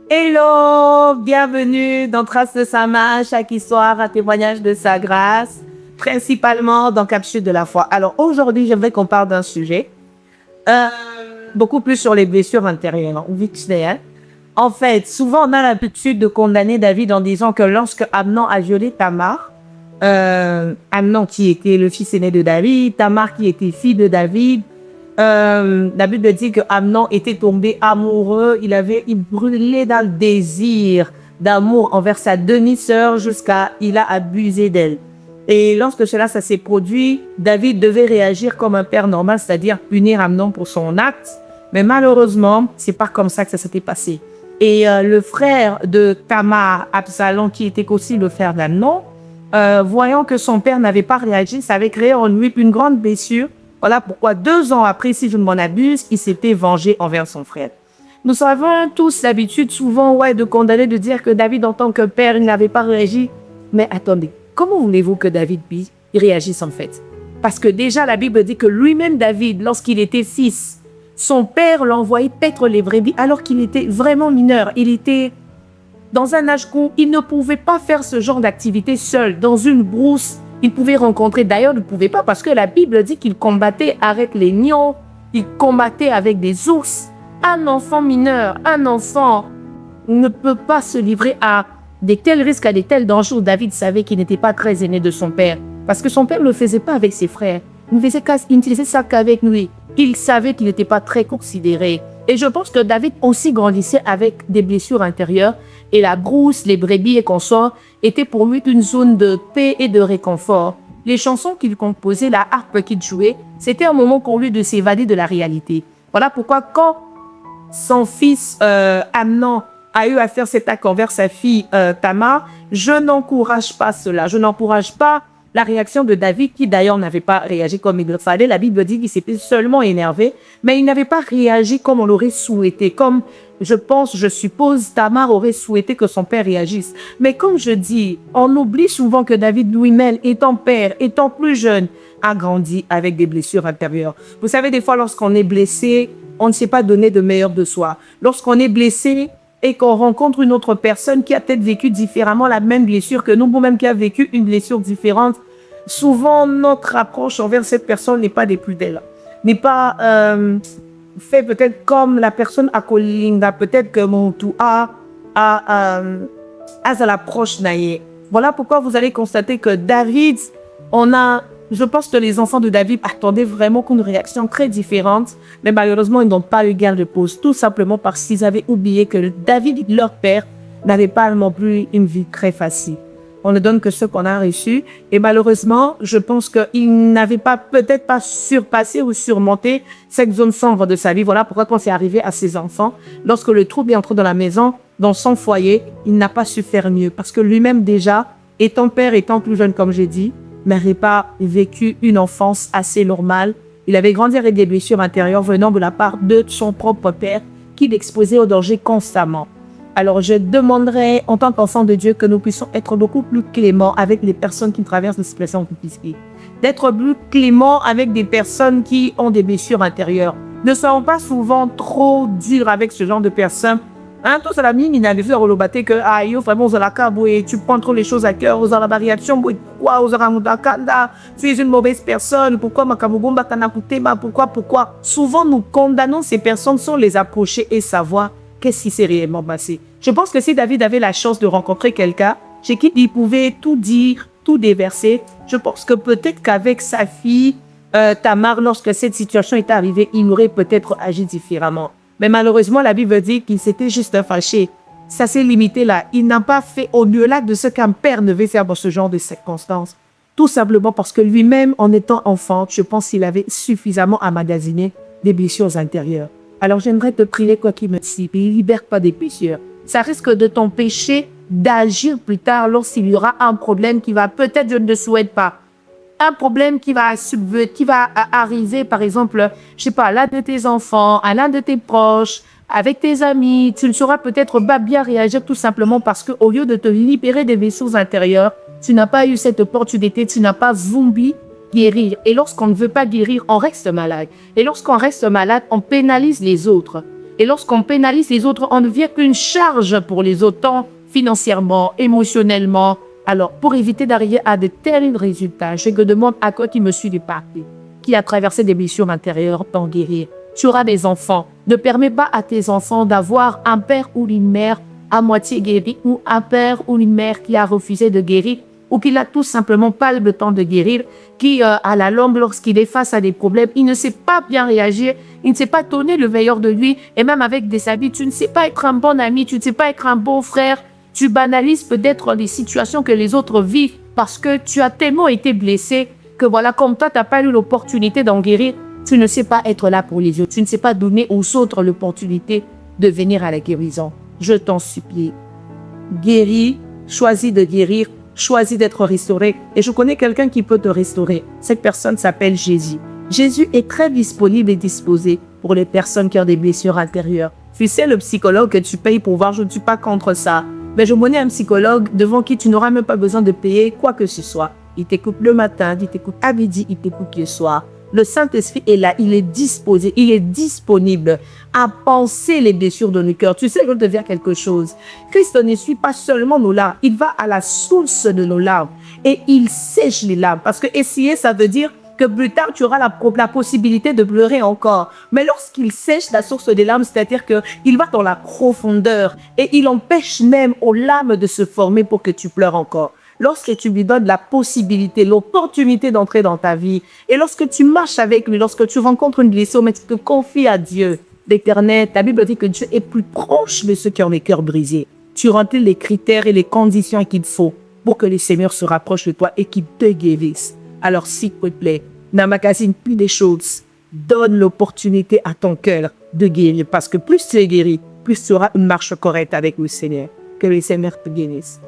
Hello, bienvenue dans Traces de sa main, chaque histoire, un témoignage de sa grâce, principalement dans Capsule de la foi. Alors aujourd'hui, j'aimerais qu'on parle d'un sujet euh, beaucoup plus sur les blessures intérieures. En fait, souvent on a l'habitude de condamner David en disant que lorsque Amnon a violé Tamar, Amnon qui était le fils aîné de David, Tamar qui était fille de David, la Bible dit que Amnon était tombé amoureux, il brûlait dans le désir d'amour envers sa demi-sœur jusqu'à il a abusé d'elle. Et lorsque ça s'est produit, David devait réagir comme un père normal, c'est-à-dire punir Amnon pour son acte. Mais malheureusement, c'est pas comme ça que ça s'était passé. Et le frère de Tamar, Absalom, qui était aussi le frère d'Amnon, voyant que son père n'avait pas réagi, ça avait créé en lui une grande blessure. Voilà pourquoi 2 ans après, si je ne m'en abuse, il s'était vengé envers son frère. Nous avons tous l'habitude souvent de condamner, de dire que David en tant que père, il n'avait pas réagi. Mais attendez, comment voulez-vous que David réagisse en fait? Parce que déjà la Bible dit que lui-même David, lorsqu'il était fils, son père l'envoyait paître les brebis alors qu'il était vraiment mineur. Il était dans un âge où il ne pouvait pas faire ce genre d'activité seul, dans une brousse. Il pouvait rencontrer, d'ailleurs, il ne pouvait pas parce que la Bible dit qu'il combattait avec les lions, il combattait avec des ours. Un enfant mineur, un enfant ne peut pas se livrer à des tels risques, à des tels dangers. David savait qu'il n'était pas très aîné de son père parce que son père ne le faisait pas avec ses frères. Il ne faisait ça qu'avec lui. Il savait qu'il n'était pas très considéré. Et je pense que David aussi grandissait avec des blessures intérieures et la brousse, les brebis et consorts étaient pour lui une zone de paix et de réconfort. Les chansons qu'il composait, la harpe qu'il jouait, c'était un moment pour lui de s'évader de la réalité. Voilà pourquoi quand son fils Amnon a eu à faire cet acte envers sa fille Tamar, je n'encourage pas cela. Je n'encourage pas la réaction de David, qui d'ailleurs n'avait pas réagi comme il le fallait. La Bible dit qu'il s'était seulement énervé, mais il n'avait pas réagi comme on l'aurait souhaité, comme je suppose, Tamar aurait souhaité que son père réagisse. Mais comme je dis, on oublie souvent que David lui-même, étant père, étant plus jeune, a grandi avec des blessures intérieures. Vous savez, des fois, lorsqu'on est blessé, on ne sait pas donner de meilleur de soi. Lorsqu'on est blessé et qu'on rencontre une autre personne qui a peut-être vécu différemment la même blessure que nous, ou même qui a vécu une blessure différente, souvent notre approche envers cette personne n'est pas des plus belles, n'est pas fait peut-être comme la personne à Colinda, peut-être que mon tout à l'approche naïe. Voilà pourquoi vous allez constater que David, je pense que les enfants de David attendaient vraiment une réaction très différente, mais malheureusement, ils n'ont pas eu gain de pause, tout simplement parce qu'ils avaient oublié que David, leur père, n'avait pas non plus une vie très facile. On ne donne que ce qu'on a reçu, et malheureusement, je pense qu'il n'avait peut-être pas surpassé ou surmonté cette zone sombre de sa vie. Voilà pourquoi quand c'est arrivé à ses enfants, lorsque le trouble est entré dans la maison, dans son foyer, il n'a pas su faire mieux, parce que lui-même déjà, étant père, étant plus jeune comme j'ai dit, n'avait pas vécu une enfance assez normale. Il avait grandi avec des blessures intérieures venant de la part de son propre père qui l'exposait au danger constamment. Alors je demanderais en tant qu'enfant de Dieu que nous puissions être beaucoup plus cléments avec les personnes qui traversent des situations difficiles. D'être plus cléments avec des personnes qui ont des blessures intérieures. Ne soyons pas souvent trop durs avec ce genre de personnes. Tous à la mine, il a des relobaté que vraiment vous la tu prends trop les choses à cœur, vous avez la réaction, pourquoi vous avez tu es une mauvaise personne, pourquoi pourquoi souvent nous condamnons ces personnes sans les approcher et savoir qu'est-ce qui s'est réellement passé. Je pense que si David avait la chance de rencontrer quelqu'un chez qui il pouvait tout dire, tout déverser, je pense que peut-être qu'avec sa fille Tamar, lorsque cette situation est arrivée, il aurait peut-être agi différemment. Mais malheureusement, la Bible dit qu'il s'était juste fâché. Ça s'est limité là. Il n'a pas fait au-delà de ce qu'un père devait faire dans ce genre de circonstances. Tout simplement parce que lui-même, en étant enfant, je pense qu'il avait suffisamment emmagasiné des blessures intérieures. Alors j'aimerais te prier, quoi qu'il me dise, libère pas des blessures. Ça risque de t'empêcher d'agir plus tard lorsqu'il y aura un problème qui va peut-être, je ne le souhaite pas, un problème qui va arriver, par exemple, je sais pas, à l'un de tes enfants, à l'un de tes proches, avec tes amis, tu ne sauras peut-être pas bien réagir tout simplement parce que au lieu de te libérer des vaisseaux intérieurs, tu n'as pas eu cette opportunité, tu n'as pas voulu guérir. Et lorsqu'on ne veut pas guérir, on reste malade. Et lorsqu'on reste malade, on pénalise les autres. Et lorsqu'on pénalise les autres, on ne devient qu'une charge pour les autres, tant financièrement, émotionnellement. Alors, pour éviter d'arriver à de tels résultats, je te demande à quoi qui me suit du parti, qui a traversé des blessures intérieures d'en guérir. Tu auras des enfants. Ne permets pas à tes enfants d'avoir un père ou une mère à moitié guéri ou un père ou une mère qui a refusé de guérir ou qui n'a tout simplement pas le temps de guérir, qui à la longue, lorsqu'il est face à des problèmes, il ne sait pas bien réagir, il ne sait pas donner le meilleur de lui, et même avec des habits, tu ne sais pas être un bon ami, tu ne sais pas être un bon frère, tu banalises peut-être les situations que les autres vivent parce que tu as tellement été blessé que voilà, comme toi, tu n'as pas eu l'opportunité d'en guérir, tu ne sais pas être là pour les autres, tu ne sais pas donner aux autres l'opportunité de venir à la guérison. Je t'en supplie, guéris, choisis de guérir, choisis d'être restauré. Et je connais quelqu'un qui peut te restaurer. Cette personne s'appelle Jésus. Jésus est très disponible et disposé pour les personnes qui ont des blessures intérieures. Tu sais, le psychologue que tu payes pour voir, je ne suis pas contre ça. Mais je connais un psychologue devant qui tu n'auras même pas besoin de payer quoi que ce soit. Il t'écoute le matin, il t'écoute à midi, il t'écoute le soir. Le Saint-Esprit est là, il est disposé, il est disponible à penser les blessures de nos cœurs. Tu sais, je deviens quelque chose. Christ ne suit pas seulement nos larmes, il va à la source de nos larmes et il sèche les larmes. Parce que essayer, ça veut dire que plus tard, tu auras la possibilité de pleurer encore. Mais lorsqu'il sèche la source des larmes, c'est-à-dire qu'il va dans la profondeur et il empêche même aux larmes de se former pour que tu pleures encore. Lorsque tu lui donnes la possibilité, l'opportunité d'entrer dans ta vie, et lorsque tu marches avec lui, lorsque tu rencontres une blessure, mais tu te confies à Dieu, l'Éternel, ta Bible dit que Dieu est plus proche de ceux qui ont les cœurs brisés. Tu remplis les critères et les conditions qu'il faut pour que le Seigneur se rapproche de toi et qu'il te guérisse. Alors, s'il te plaît, n'emmagasine plus des choses. Donne l'opportunité à ton cœur de guérir, parce que plus tu es guéri, plus tu auras une marche correcte avec le Seigneur. Que le Seigneur te guérisse.